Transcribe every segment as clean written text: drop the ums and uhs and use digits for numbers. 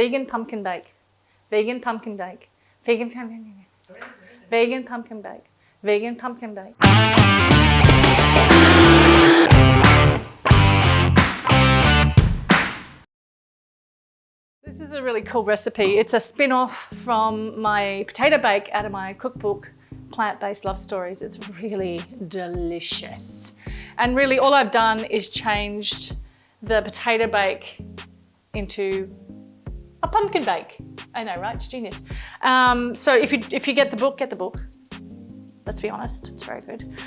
vegan pumpkin bake, vegan pumpkin bake, vegan pumpkin bake, vegan pumpkin bake, vegan pumpkin bake. This is a really cool recipe. It's a spin-off from my potato bake out of my cookbook, Plant-Based Love Stories. It's really delicious. And really all I've done is changed the potato bake into a pumpkin bake. I know, right? It's genius. So if you get the book, get the book. Let's be honest, it's very good.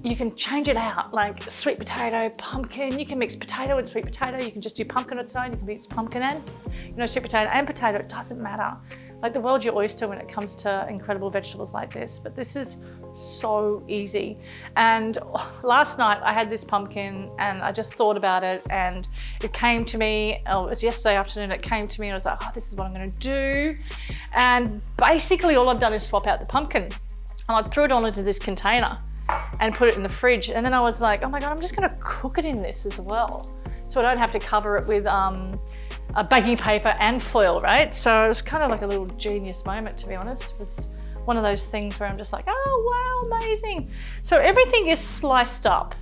You can change it out, like sweet potato, pumpkin. You can mix potato and sweet potato. You can just do pumpkin on its own. You can mix pumpkin and, sweet potato and potato. It doesn't matter. Like the world's your oyster when it comes to incredible vegetables like this. But this is so easy. And last night I had this pumpkin and I just thought about it and it came to me, it was yesterday afternoon, it came to me and I was like, oh, this is what I'm gonna do. And basically all I've done is swap out the pumpkin. And I threw it all into this container and put it in the fridge. And then I was like, oh my God, I'm just gonna cook it in this as well. So I don't have to cover it with a baking paper and foil, right? So it was kind of like a little genius moment, to be honest. It was one of those things where I'm just like, oh, wow, amazing. So everything is sliced up.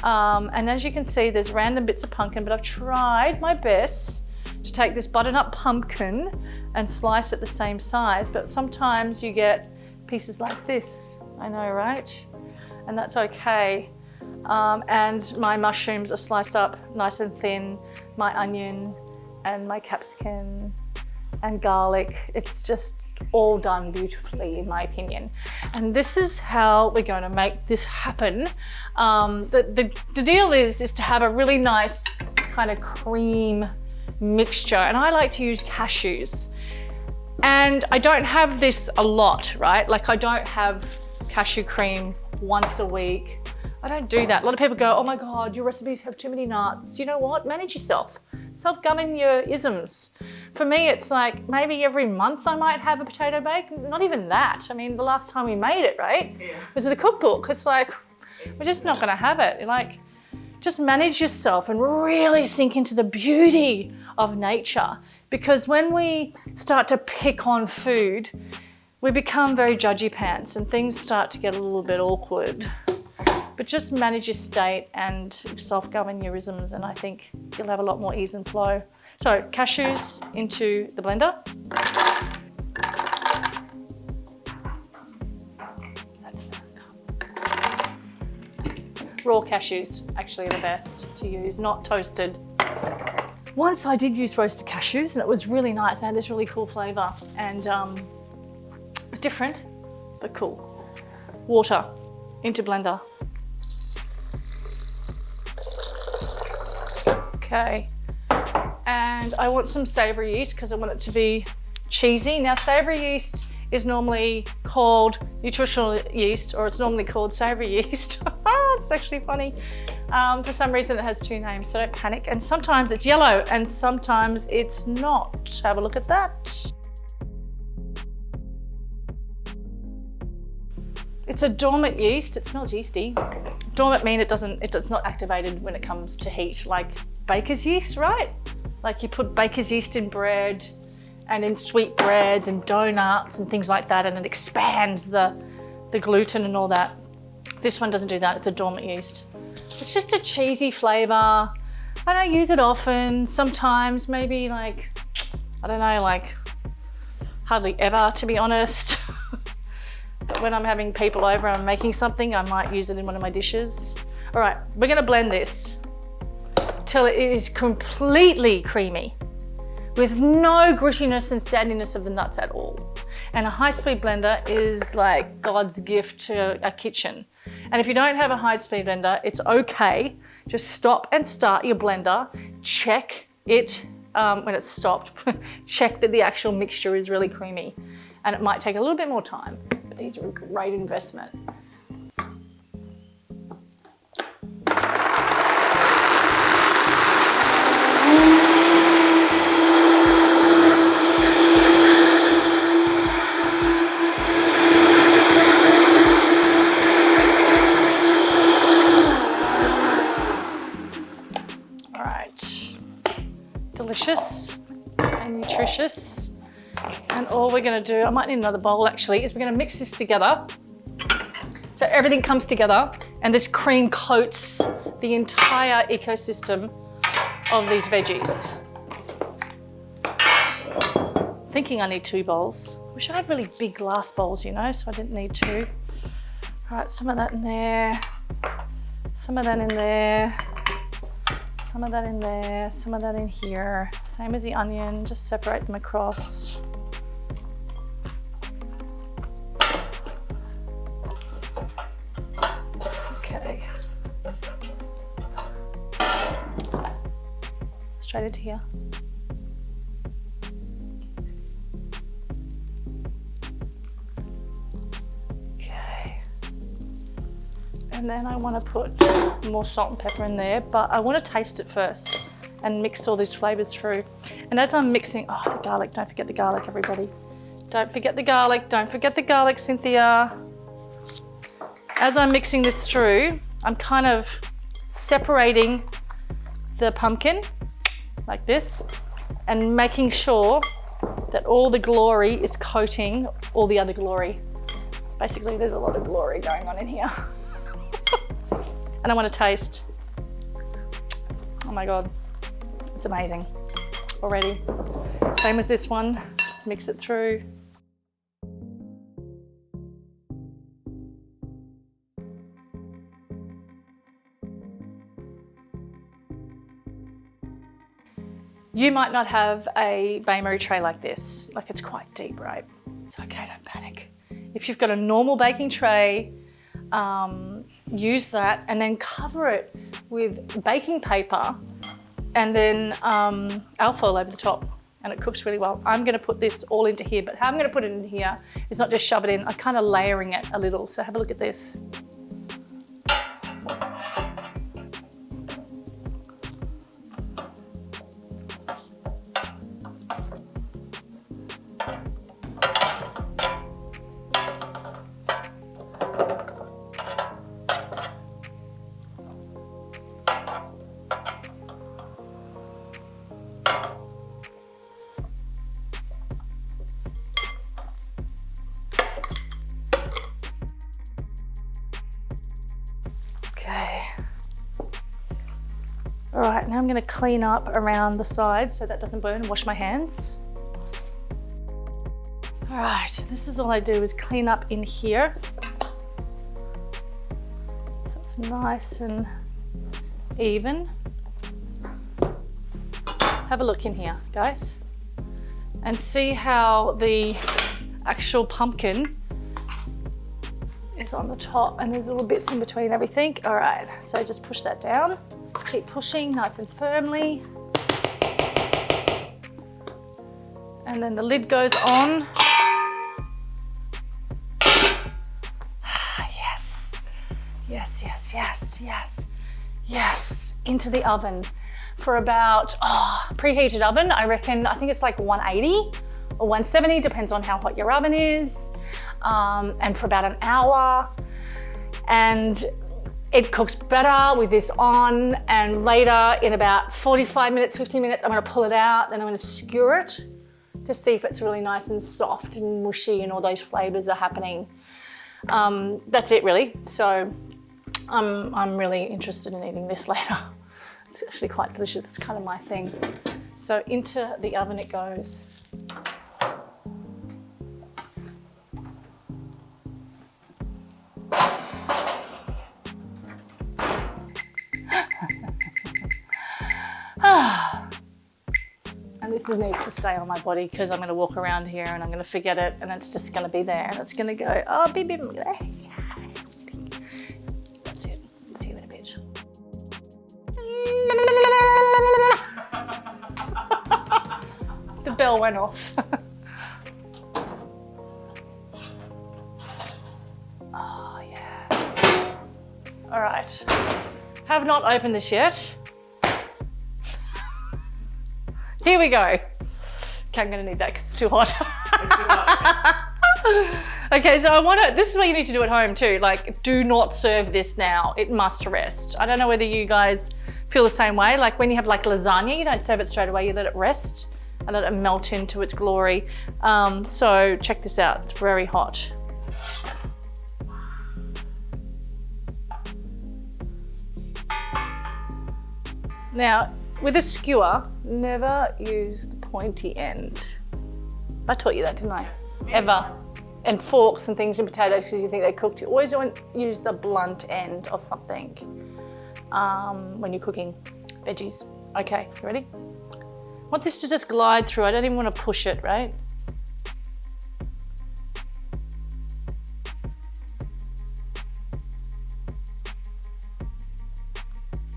And as you can see, there's random bits of pumpkin, but I've tried my best to take this butternut pumpkin and slice it the same size, but sometimes you get pieces like this. I know, right? And that's okay. And my mushrooms are sliced up nice and thin, my onion and my capsicum and garlic. It's just all done beautifully, in my opinion. And this is how we're going to make this happen. The deal is to have a really nice kind of cream mixture. And I like to use cashews. And I don't have this a lot, right? Like I don't have cashew cream once a week. I don't do that. A lot of people go, oh my God, your recipes have too many nuts. You know what? Manage yourself. Self-govern your isms. For me, it's like maybe every month I might have a potato bake. Not even that. I mean, the last time we made it, right? Yeah. Was it a cookbook? It's like, we're just not gonna have it. Like, just manage yourself and really sink into the beauty of nature. Because when we start to pick on food, we become very judgy pants and things start to get a little bit awkward. But just manage your state and self-govern your isms, and I think you'll have a lot more ease and flow. So cashews into the blender. Raw cashews actually are the best to use, not toasted. Once I did use roasted cashews and it was really nice. They had this really cool flavour and different, but cool. Water into blender. Okay, and I want some savoury yeast because I want it to be cheesy. Now savoury yeast is normally called nutritional yeast, or it's normally called savoury yeast. It's actually funny. For some reason it has two names, so don't panic. And sometimes it's yellow and sometimes it's not. Have a look at that. It's a dormant yeast. It smells yeasty. Dormant means it's not activated when it comes to heat, like baker's yeast, right? Like you put baker's yeast in bread and in sweet breads and donuts and things like that, and it expands the gluten and all that. This one doesn't do that. It's a dormant yeast. It's just a cheesy flavour. I don't use it often. Sometimes maybe like, I don't know, like hardly ever, to be honest. But when I'm having people over and I'm making something, I might use it in one of my dishes. All right, we're gonna blend this till it is completely creamy with no grittiness and sandiness of the nuts at all. And a high-speed blender is like God's gift to a kitchen. And if you don't have a high-speed blender, it's okay. Just stop and start your blender, check it when it's stopped, check that the actual mixture is really creamy. And it might take a little bit more time. These are a great investment. All right, delicious. and nutritious. And all we're gonna do, I might need another bowl actually, is we're gonna mix this together. So everything comes together and this cream coats the entire ecosystem of these veggies. Thinking I need 2 bowls. Wish I had really big glass bowls, you know, so I didn't need 2. All right, some of that in there, some of that in there, some of that in there, some of that in here. Same as the onion, just separate them across. Okay. Straight into here. And then I want to put more salt and pepper in there, but I want to taste it first and mix all these flavors through. And as I'm mixing, oh, the garlic, don't forget the garlic, everybody. Don't forget the garlic, don't forget the garlic, Cynthia. As I'm mixing this through, I'm kind of separating the pumpkin like this and making sure that all the glory is coating all the other glory. Basically, there's a lot of glory going on in here. And I want to taste. Oh my God, it's amazing already. Same with this one, just mix it through. You might not have a bain-marie tray like this, like it's quite deep, right? It's okay, don't panic. If you've got a normal baking tray, use that and then cover it with baking paper and then alfoil over the top, and it cooks really well. I'm gonna put this all into here, but how I'm gonna put it in here is not just shove it in, I'm kind of layering it a little. So have a look at this. All right, now I'm gonna clean up around the sides so that doesn't burn and wash my hands. All right, this is all I do is clean up in here. So it's nice and even. Have a look in here, guys, and see how the actual pumpkin is on the top and there's little bits in between everything. All right, so just push that down. Keep pushing nice and firmly. And then the lid goes on. Yes, yes, yes, yes, yes, yes. Into the oven for about, preheated oven, I reckon, I think it's like 180 or 170, depends on how hot your oven is. And for about an hour. And it cooks better with this on, and later in about 45 minutes, 50 minutes, I'm gonna pull it out, then I'm gonna skewer it to see if it's really nice and soft and mushy and all those flavors are happening. That's it really. So I'm really interested in eating this later. It's actually quite delicious, it's kind of my thing. So into the oven it goes. And this needs to stay on my body because I'm going to walk around here and I'm going to forget it and it's just going to be there and it's going to go, oh, beep, beep. That's it. See you in a bit. The bell went off. Oh, yeah. All right. Have not opened this yet. Here we go. Okay, I'm gonna need that because it's too hot. It's too hot. Okay, so this is what you need to do at home too. Like, do not serve this now. It must rest. I don't know whether you guys feel the same way. Like when you have like lasagna, you don't serve it straight away, you let it rest and let it melt into its glory. So check this out, it's very hot. Now, with a skewer, never use the pointy end. I taught you that, didn't I? Ever. And forks and things in potatoes because you think they're cooked. You always want to use the blunt end of something when you're cooking veggies. Okay, you ready? I want this to just glide through. I don't even want to push it, right?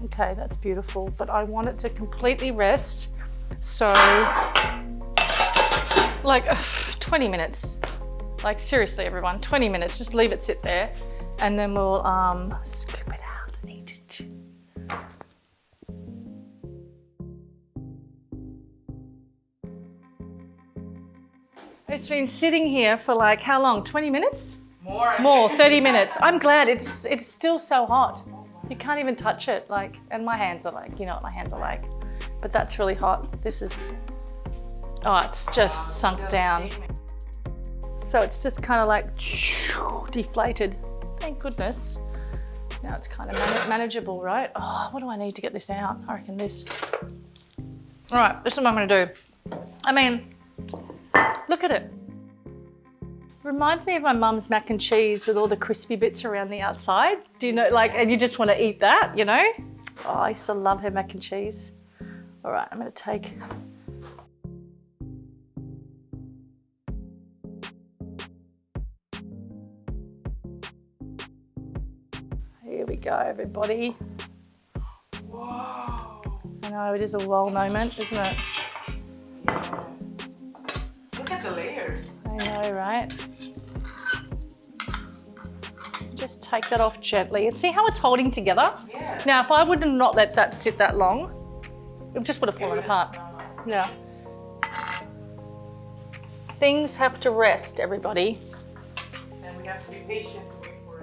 Okay, that's beautiful, but I want it to completely rest. So, like 20 minutes. Like seriously, everyone, 20 minutes. Just leave it sit there, and then we'll scoop it out and eat it. It's been sitting here for like how long? 20 minutes? More, 30 minutes. I'm glad it's still so hot. You can't even touch it, like, and my hands are like, you know what my hands are like. But that's really hot. This is, oh, it's just sunk down. So it's just kind of like deflated. Thank goodness. Now it's kind of manageable, right? Oh, what do I need to get this out? I reckon this. All right, this is what I'm gonna do. I mean, look at it. Reminds me of my mum's mac and cheese with all the crispy bits around the outside. Do you know, like, and you just want to eat that, you know? Oh, I used to love her mac and cheese. All right, I'm gonna take. Here we go, everybody. Wow. I know, it is a wow moment, isn't it? Yeah. Look at the layers. I know, right? Just take that off gently and see how it's holding together? Yeah. Now, if I would have not let that sit that long, it just would have fallen apart. Yeah. Things have to rest, everybody. And we have to be patient and wait for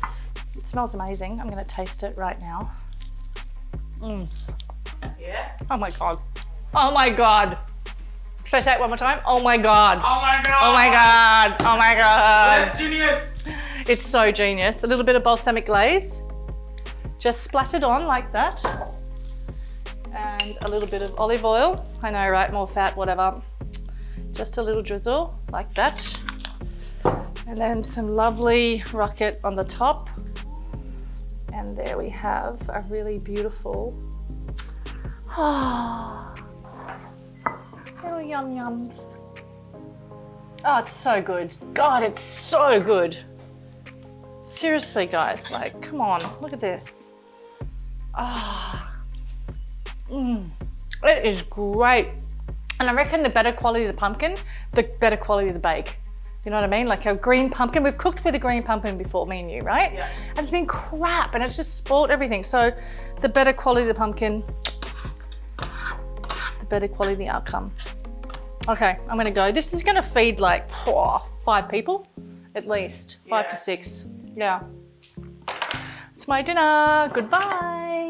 it. It smells amazing. I'm going to taste it right now. Yeah? Oh my God. Oh my God. Should I say it one more time? Oh my God. Oh my God! Oh my God. Oh my God. That's genius! It's so genius. A little bit of balsamic glaze. Just splattered on like that. And a little bit of olive oil. I know, right? More fat, whatever. Just a little drizzle like that. And then some lovely rocket on the top. And there we have a really beautiful little yum yums. Oh, it's so good. God, it's so good. Seriously, guys, like, come on, look at this. It is great. And I reckon the better quality the pumpkin, the better quality the bake. You know what I mean? Like a green pumpkin, we've cooked with a green pumpkin before, me and you, right? Yeah. And it's been crap and it's just spoiled everything. So the better quality the pumpkin, the better quality the outcome. Okay, I'm gonna go. This is gonna feed like 5 people, at least, 5 to 6. Yeah. It's my dinner, goodbye.